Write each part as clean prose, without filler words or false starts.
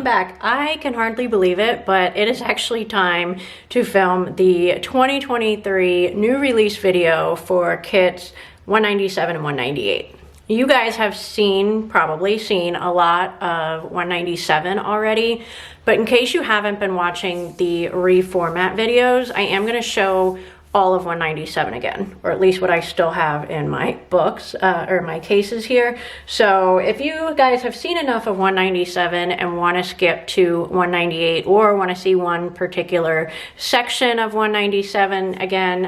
back. I can hardly believe it, but it is actually time to film the 2023 new release video for kits 197 and 198. You guys have probably seen a lot of 197 already, but in case you haven't been watching the reformat videos, I am going to show all of 197 again, or at least what I still have in my books or my cases here. So if you guys have seen enough of 197 and want to skip to 198 or want to see one particular section of 197 again,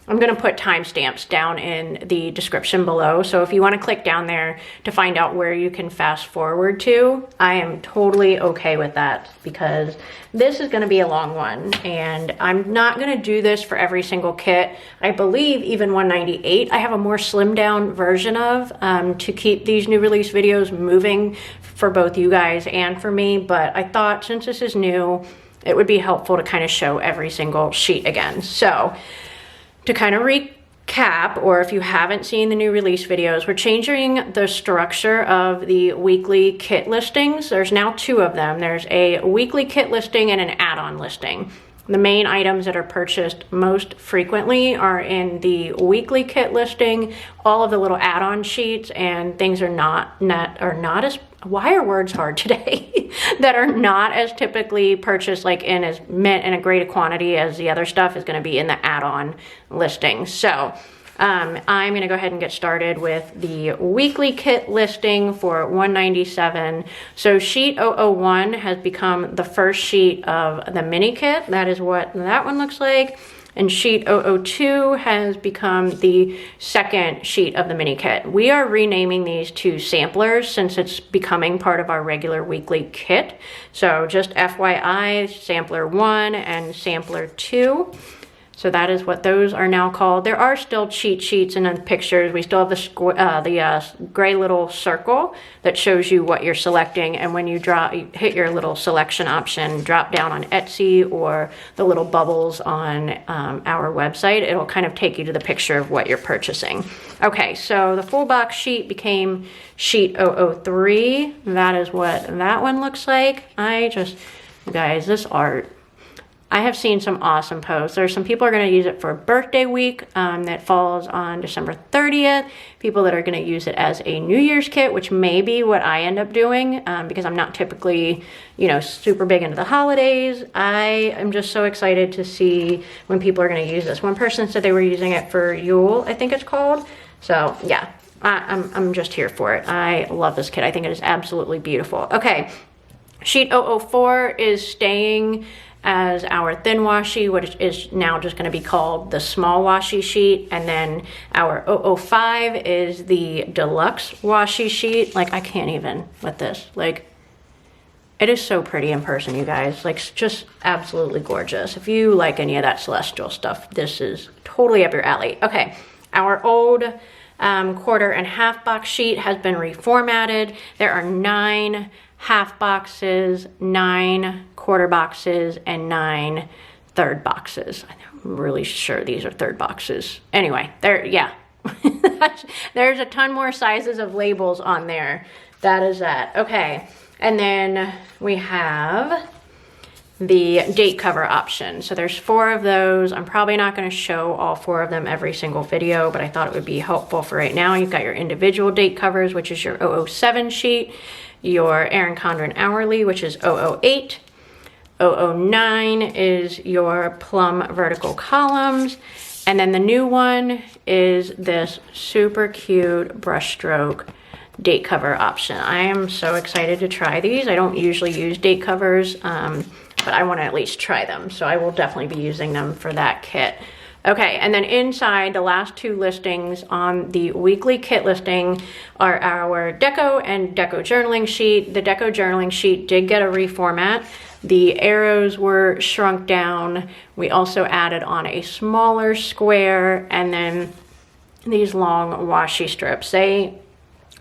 I'm going to put timestamps down in the description below. So if you want to click down there to find out where you can fast forward to, I am totally okay with that because this is going to be a long one and I'm not going to do this for every single kit. I believe even 198 I have a more slimmed down version of to keep these new release videos moving for both you guys and for me. But I thought since this is new, it would be helpful to kind of show every single sheet again. So to kind of recap, or if you haven't seen the new release videos, we're changing the structure of the weekly kit listings. There's now two of them. There's a weekly kit listing and an add-on listing. The main items that are purchased most frequently are in the weekly kit listing. All of the little add-on sheets and things are not as, why are words hard today? that are not as typically purchased, like in a greater quantity as the other stuff is going to be in the add-on listing. So I'm going to go ahead and get started with the weekly kit listing for 197. So sheet 001 has become the first sheet of the mini kit. That is what that one looks like. And sheet 002 has become the second sheet of the mini kit. We are renaming these to samplers since it's becoming part of our regular weekly kit. So just FYI, sampler 1 and sampler 2. So that is what those are now called. There are still cheat sheets and then pictures. We still have the gray little circle that shows you what you're selecting. And when you hit your little selection option, drop down on Etsy or the little bubbles on our website, it'll kind of take you to the picture of what you're purchasing. Okay, so the full box sheet became sheet 003. That is what that one looks like. Guys, this art. I have seen some awesome posts. There's some people are going to use it for birthday week that falls on December 30th. People that are going to use it as a New Year's kit, which may be what I end up doing because I'm not typically, super big into the holidays. I am just so excited to see when people are going to use this. One person said they were using it for Yule, I think it's called. So yeah, I'm just here for it. I love this kit. I think it is absolutely beautiful. Okay, sheet 004 is staying as our thin washi, which is now just going to be called the small washi sheet. And then our 005 is the deluxe washi sheet. Like, I can't even with this. Like, it is so pretty in person, you guys. Like, just absolutely gorgeous. If you like any of that celestial stuff, this is totally up your alley. Okay, our old quarter and half box sheet has been reformatted. There are 9 half boxes, 9 quarter boxes, and 9 third boxes. I'm really sure these are third boxes. Anyway, there's a ton more sizes of labels on there. That is that. Okay, and then we have the date cover option. So there's 4 of those. I'm probably not going to show all 4 of them every single video, but I thought it would be helpful for right now. You've got your individual date covers, which is your 007 sheet, your Erin Condren Hourly, which is 008. 009 is your Plum vertical columns. And then the new one is this super cute brushstroke date cover option. I am so excited to try these. I don't usually use date covers, but I want to at least try them. So I will definitely be using them for that kit. Okay, and then inside the last 2 listings on the weekly kit listing are our deco and deco journaling sheet. The deco journaling sheet did get a reformat. The arrows were shrunk down. We also added on a smaller square and then these long washi strips. They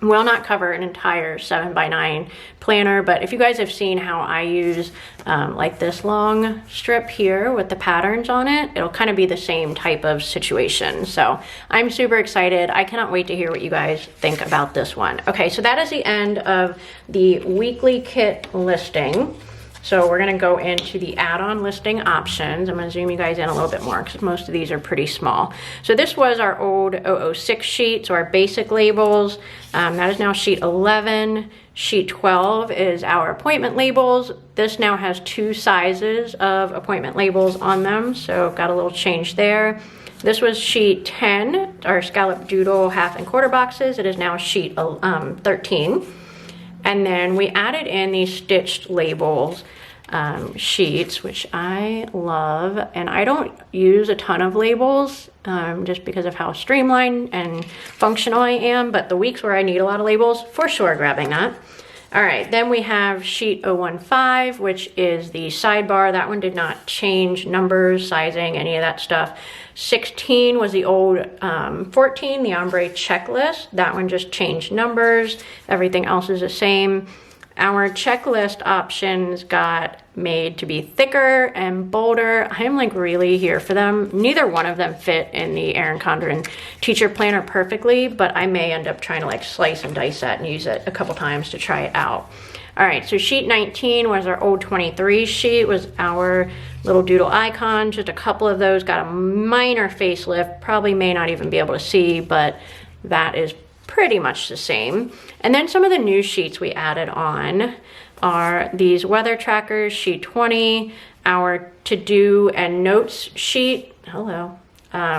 Will not cover an entire 7x9 planner, but if you guys have seen how I use like this long strip here with the patterns on it, it'll kind of be the same type of situation. So I'm super excited. I cannot wait to hear what you guys think about this one. Okay, so that is the end of the weekly kit listing. So we're gonna go into the add-on listing options. I'm gonna zoom you guys in a little bit more because most of these are pretty small. So this was our old 006 sheet, so our basic labels. That is now sheet 11. Sheet 12 is our appointment labels. This now has 2 sizes of appointment labels on them, so got a little change there. This was sheet 10, our scallop doodle half and quarter boxes. It is now sheet 13. And then we added in these stitched labels sheets, which I love. And I don't use a ton of labels just because of how streamlined and functional I am. But the weeks where I need a lot of labels, for sure grabbing that. All right, then we have sheet 015, which is the sidebar. That one did not change numbers, sizing, any of that stuff. 16 was the old 14, the ombre checklist. That one just changed numbers. Everything else is the same. Our checklist options got made to be thicker and bolder. I'm like really here for them. Neither one of them fit in the Erin Condren teacher planner perfectly, but I may end up trying to like slice and dice that and use it a couple times to try it out. All right, so sheet 19 was our old 23 sheet, was our little doodle icon. Just a couple of those got a minor facelift. Probably may not even be able to see, but that is pretty much the same. And then some of the new sheets we added on are these weather trackers, sheet 20, our to-do and notes sheet,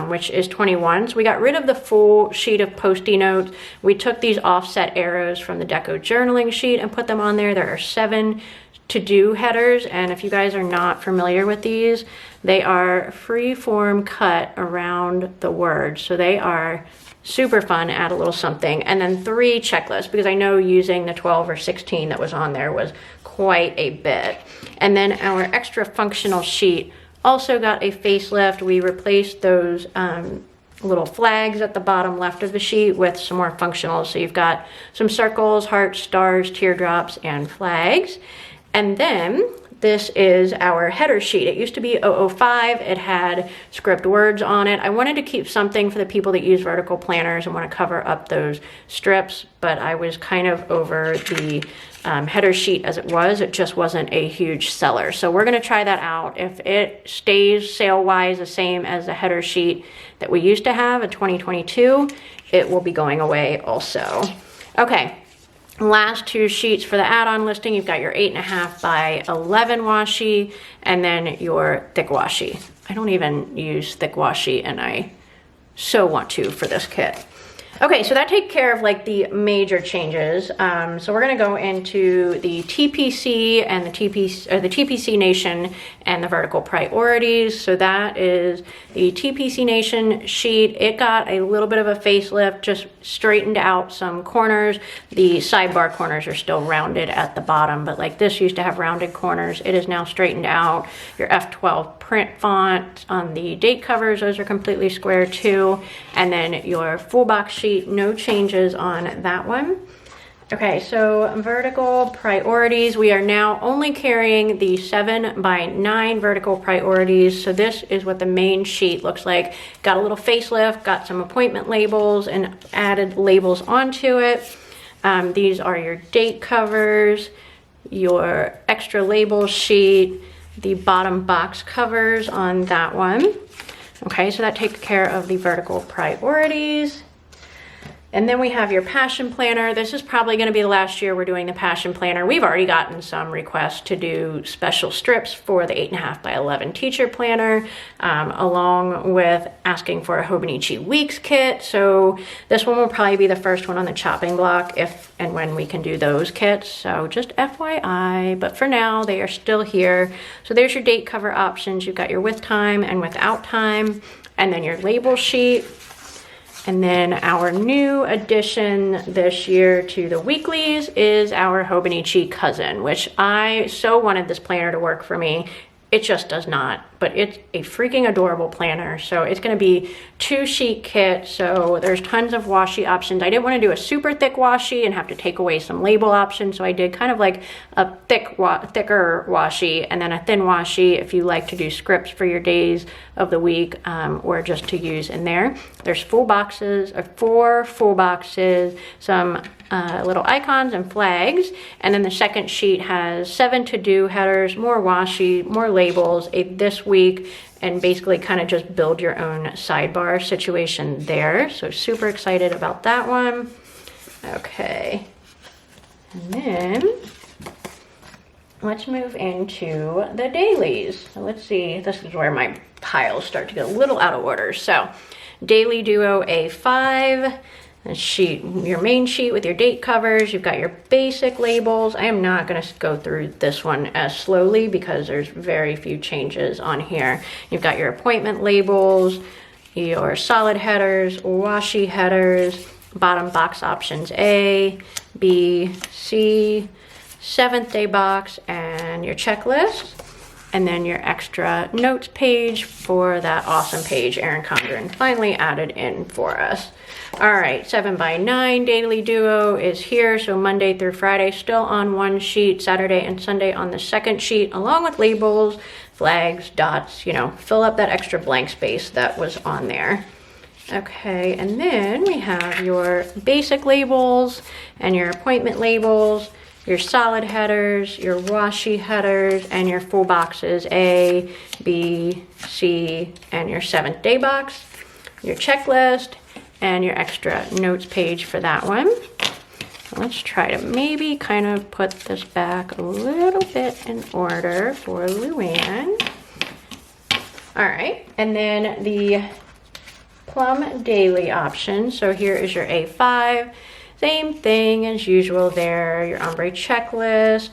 which is 21. So we got rid of the full sheet of Post-it notes. We took these offset arrows from the Deco journaling sheet and put them on there. There are 7 to-do headers, and if you guys are not familiar with these, they are free-form cut around the words. So they are super fun, add a little something. And then 3 checklists, because I know using the 12 or 16 that was on there was quite a bit. And then our extra functional sheet also got a facelift. We replaced those little flags at the bottom left of the sheet with some more functional. So you've got some circles, hearts, stars, teardrops, and flags. And then this is our header sheet. It used to be 005. It had script words on it. I wanted to keep something for the people that use vertical planners and want to cover up those strips, but I was kind of over the header sheet as it was. It just wasn't a huge seller. So we're going to try that out. If it stays sale-wise the same as the header sheet that we used to have in 2022, it will be going away also. Okay. Last 2 sheets for the add-on listing. You've got your 8.5 by 11 washi and then your thick washi. I don't even use thick washi and I so want to for this kit. Okay, so that takes care of like the major changes. So we're gonna go into the TPC and the TPC Nation and the vertical priorities. So that is the TPC Nation sheet. It got a little bit of a facelift, just straightened out some corners. The sidebar corners are still rounded at the bottom, but like this used to have rounded corners. It is now straightened out. Your F12 print font on the date covers, those are completely square too. And then your full box sheet, no changes on that one. Okay, so vertical priorities, we are now only carrying the 7 by 9 vertical priorities. So this is what the main sheet looks like. Got a little facelift, got some appointment labels and added labels onto it. These are your date covers, your extra label sheet, the bottom box covers on that one. Okay, so that takes care of the vertical priorities. And then we have your passion planner. This is probably going to be the last year we're doing the passion planner. We've already gotten some requests to do special strips for the 8.5 by 11 teacher planner, along with asking for a Hobonichi weeks kit. So this one will probably be the first one on the chopping block if and when we can do those kits. So just FYI, but for now they are still here. So there's your date cover options. You've got your with time and without time, and then your label sheet. And then our new addition this year to the weeklies is our Hobonichi cousin, which I so wanted this planner to work for me. It just does not, but it's a freaking adorable planner. So it's going to be 2-sheet kit. So there's tons of washi options. I didn't want to do a super thick washi and have to take away some label options. So I did kind of like a thicker washi and then a thin washi if you like to do scripts for your days of the week or just to use in there. There's 4 full boxes, some little icons and flags, and then the second sheet has 7 to-do headers, more washi, more labels, a this week, and basically kind of just build your own sidebar situation there. So super excited about that one. Okay, and then let's move into the dailies. So let's see, this is where my piles start to get a little out of order. So Daily Duo A5, a sheet, your main sheet with your date covers. You've got your basic labels. I am not going to go through this one as slowly because there's very few changes on here. You've got your appointment labels, your solid headers, washi headers, bottom box options A, B, C, 7th day box, and your checklist. And then your extra notes page for that awesome page Erin Condren finally added in for us. All right, 7x9 Daily Duo is here. So Monday through Friday still on one sheet, Saturday and Sunday on the second sheet, along with labels, flags, dots, you know, fill up that extra blank space that was on there. Okay, and then we have your basic labels and your appointment labels, your solid headers, your washi headers, and your full boxes A, B, C, and your 7th day box, your checklist, and your extra notes page for that one. Let's try to maybe kind of put this back a little bit in order for Luann. All right, and then the Plum Daily option. So here is your A5. Same thing as usual there, your ombre checklist,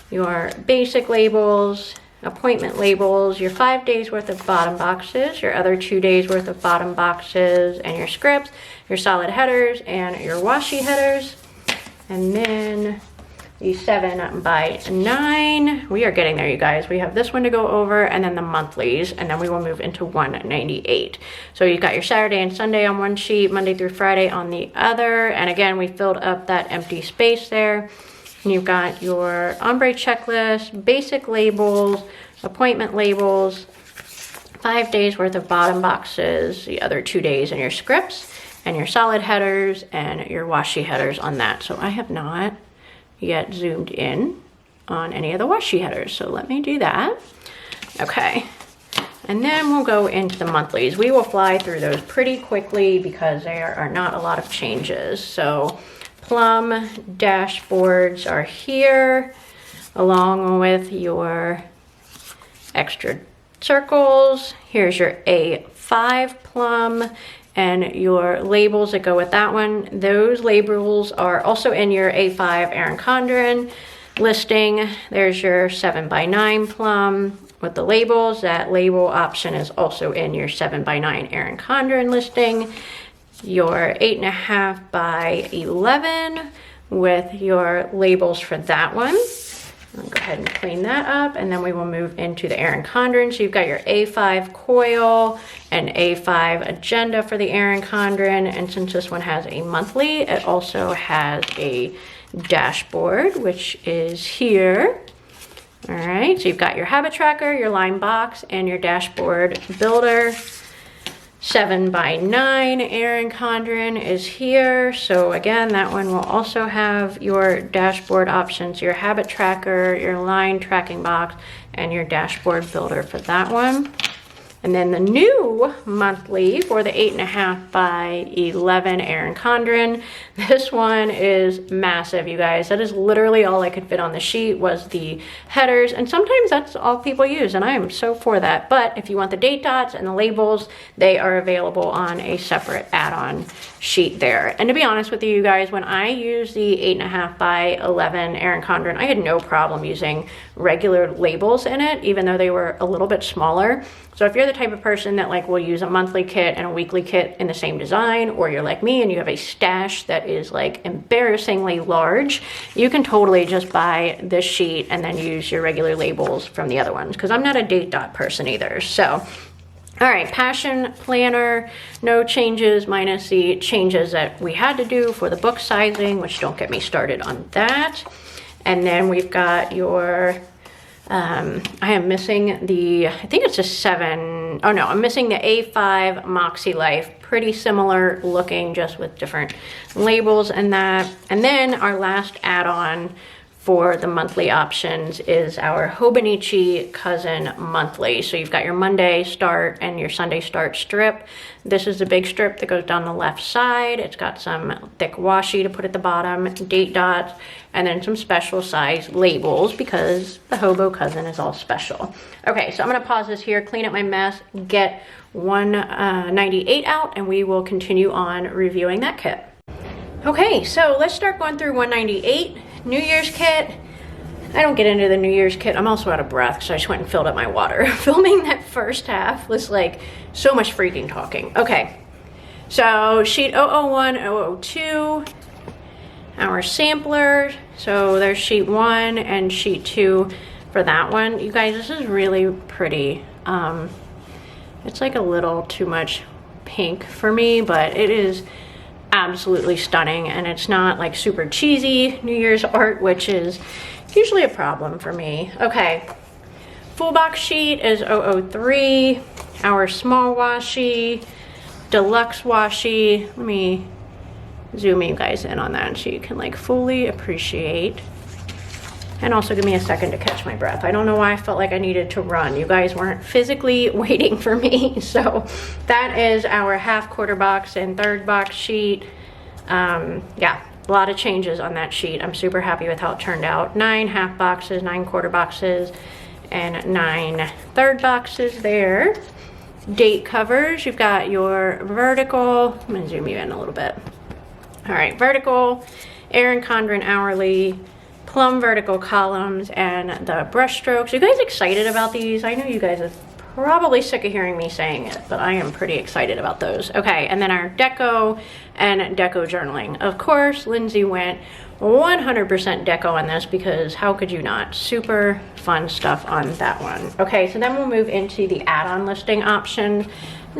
your basic labels, appointment labels, your 5 days worth of bottom boxes, your other 2 days worth of bottom boxes, and your scripts, your solid headers, and your washi headers. And then the 7x9, we are getting there, you guys. We have this one to go over, and then the monthlies, and then we will move into 198. So you've got your Saturday and Sunday on one sheet, Monday through Friday on the other, and again, we filled up that empty space there. And you've got your ombre checklist, basic labels, appointment labels, 5 days worth of bottom boxes, the other 2 days, and your scripts, and your solid headers, and your washi headers on that. So I have not yet zoomed in on any of the washi headers, so let me do that. Okay, and then we'll go into the monthlies. We will fly through those pretty quickly because there are not a lot of changes. So Plum dashboards are here along with your extra circles. Here's your A5 Plum and your labels that go with that one. Those labels are also in your A5 Erin Condren listing. There's your 7x9 Plum with the labels. That label option is also in your 7x9 Erin Condren listing. Your 8.5 by 11 with your labels for that one. I'll go ahead and clean that up, and then we will move into the Erin Condren. So you've got your A5 coil and A5 agenda for the Erin Condren, and since this one has a monthly, it also has a dashboard, which is here. All right, so you've got your habit tracker, your line box, and your dashboard builder. 7x9 Erin Condren is here. So again, that one will also have your dashboard options, your habit tracker, your line tracking box, and your dashboard builder for that one. And then the new monthly for the 8.5 by 11 Erin Condren. This one is massive, you guys. That is literally all I could fit on the sheet was the headers. And sometimes that's all people use, and I am so for that. But if you want the date dots and the labels, they are available on a separate add-on sheet there. And to be honest with you guys, when I used the 8.5 by 11 Erin Condren, I had no problem using regular labels in it, even though they were a little bit smaller. So if you're the type of person that like will use a monthly kit and a weekly kit in the same design, or you're like me and you have a stash that is like embarrassingly large, you can totally just buy this sheet and then use your regular labels from the other ones, because I'm not a date dot person either. So all right, Passion Planner, no changes minus the changes that we had to do for the book sizing, which don't get me started on that. And then we've got your, I am missing the, I think it's a 7, oh no, I'm missing the A5 Moxie Life. Pretty similar looking, just with different labels and that. And then our last add-on for the monthly options is our Hobonichi Cousin Monthly. So you've got your Monday start and your Sunday start strip. This is the big strip that goes down the left side. It's got some thick washi to put at the bottom, date dots, and then some special size labels because the Hobo Cousin is all special. Okay, so I'm gonna pause this here, clean up my mess, get 198 out, and we will continue on reviewing that kit. Okay, so let's start going through 198. New Year's kit. I don't get into the New Year's kit. I'm also out of breath, so I just went and filled up my water. Filming that first half was like so much freaking talking. Okay, so sheet 001, 002, our sampler. So there's sheet 1 and sheet 2 for that one. You guys, this is really pretty. It's like a little too much pink for me, but it is absolutely stunning, and it's not like super cheesy New Year's art, which is usually a problem for me. Okay, full box sheet is 003, our small washi, deluxe washi. Let me zoom you guys in on that so you can like fully appreciate. And also give me a second to catch my breath. I don't know why I felt like I needed to run. You guys weren't physically waiting for me. So that is our half quarter box and third box sheet. Yeah, a lot of changes on that sheet. I'm super happy with how it turned out. 9 half boxes, 9 quarter boxes, and 9 third boxes there. Date covers, you've got your vertical. I'm gonna zoom you in a little bit. All right, vertical, Erin Condren hourly, Plum vertical columns, and the brush strokes. You guys excited about these? I know you guys are probably sick of hearing me saying it, but I am pretty excited about those. Okay, and then our deco and deco journaling. Of course, Lindsay went 100% deco on this because how could you not? Super fun stuff on that one. Okay, so then we'll move into the add-on listing options.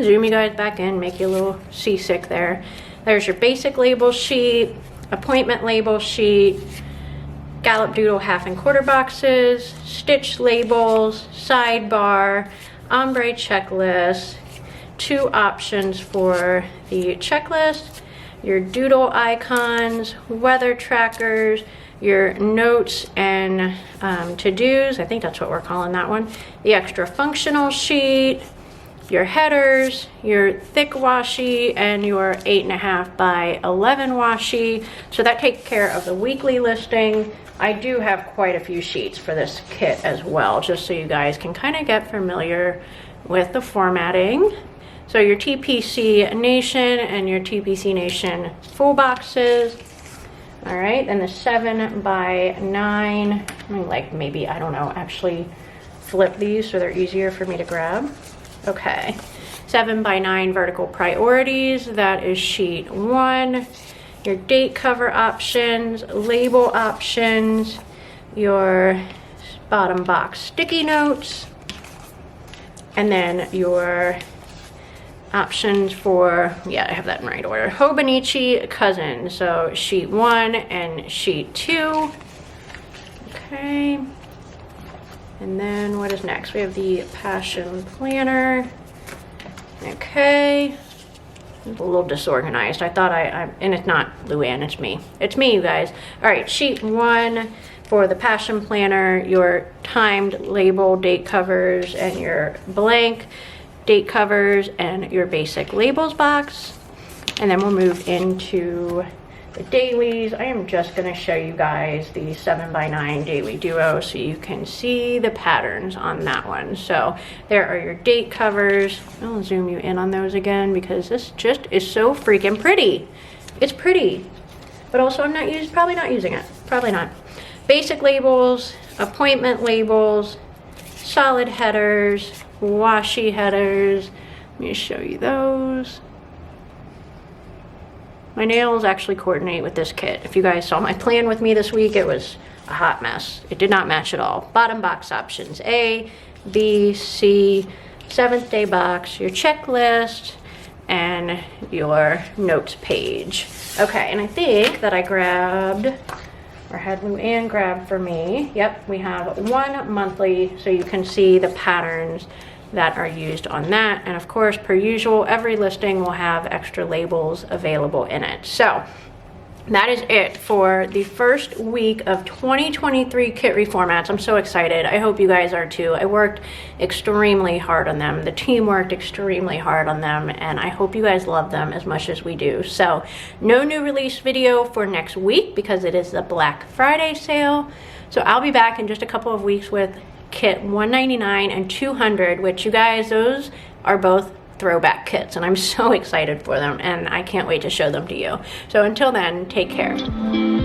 Zoom you guys back in, make you a little seasick there. There's your basic label sheet, appointment label sheet, Gallop Doodle half and quarter boxes, stitch labels, sidebar, ombre checklist, 2 options for the checklist, your doodle icons, weather trackers, your notes and to-dos, I think that's what we're calling that one, the extra functional sheet, your headers, your thick washi, and your 8.5 by 11 washi. So that takes care of the weekly listing. I do have quite a few sheets for this kit as well, just so you guys can kind of get familiar with the formatting. So your TPC Nation and your TPC Nation full boxes. All right, and the 7 by 9, I mean, like maybe, I don't know, actually flip these so they're easier for me to grab. Okay, 7 by 9 vertical priorities, that is sheet 1. Your date cover options, label options, your bottom box sticky notes, and then your options for, yeah, I have that in right order, Hobonichi Cousin. So sheet 1 and sheet 2. Okay. And then what is next? We have the Passion Planner. Okay. A little disorganized. I thought and it's not Luann, it's me. It's me, you guys. All right, sheet 1 for the Passion Planner, your timed label date covers and your blank date covers and your basic labels box. And then we'll move into the dailies. I am just gonna show you guys the 7 by 9 daily duo so you can see the patterns on that one. So there are your date covers. I'll zoom you in on those again because this just is so freaking pretty. It's pretty, but also I'm not probably not using it. Probably not. Basic labels, appointment labels, solid headers, washi headers. Let me show you those. My nails actually coordinate with this kit. If you guys saw my plan with me this week, it was a hot mess. It did not match at all. Bottom box options, A, B, C, 7th day box, your checklist, and your notes page. Okay, and I think that I grabbed, or had Luann grab for me. Yep, we have one monthly, so you can see the patterns that are used on that. And of course, per usual, every listing will have extra labels available in it. So that is it for the first week of 2023 kit reformats. I'm so excited. I hope you guys are too. I worked extremely hard on them. The team worked extremely hard on them, and I hope you guys love them as much as we do. So no new release video for next week because it is the Black Friday sale. So I'll be back in just a couple of weeks with kit 199 and 200, which you guys, those are both throwback kits, and I'm so excited for them, and I can't wait to show them to you. So until then, take care.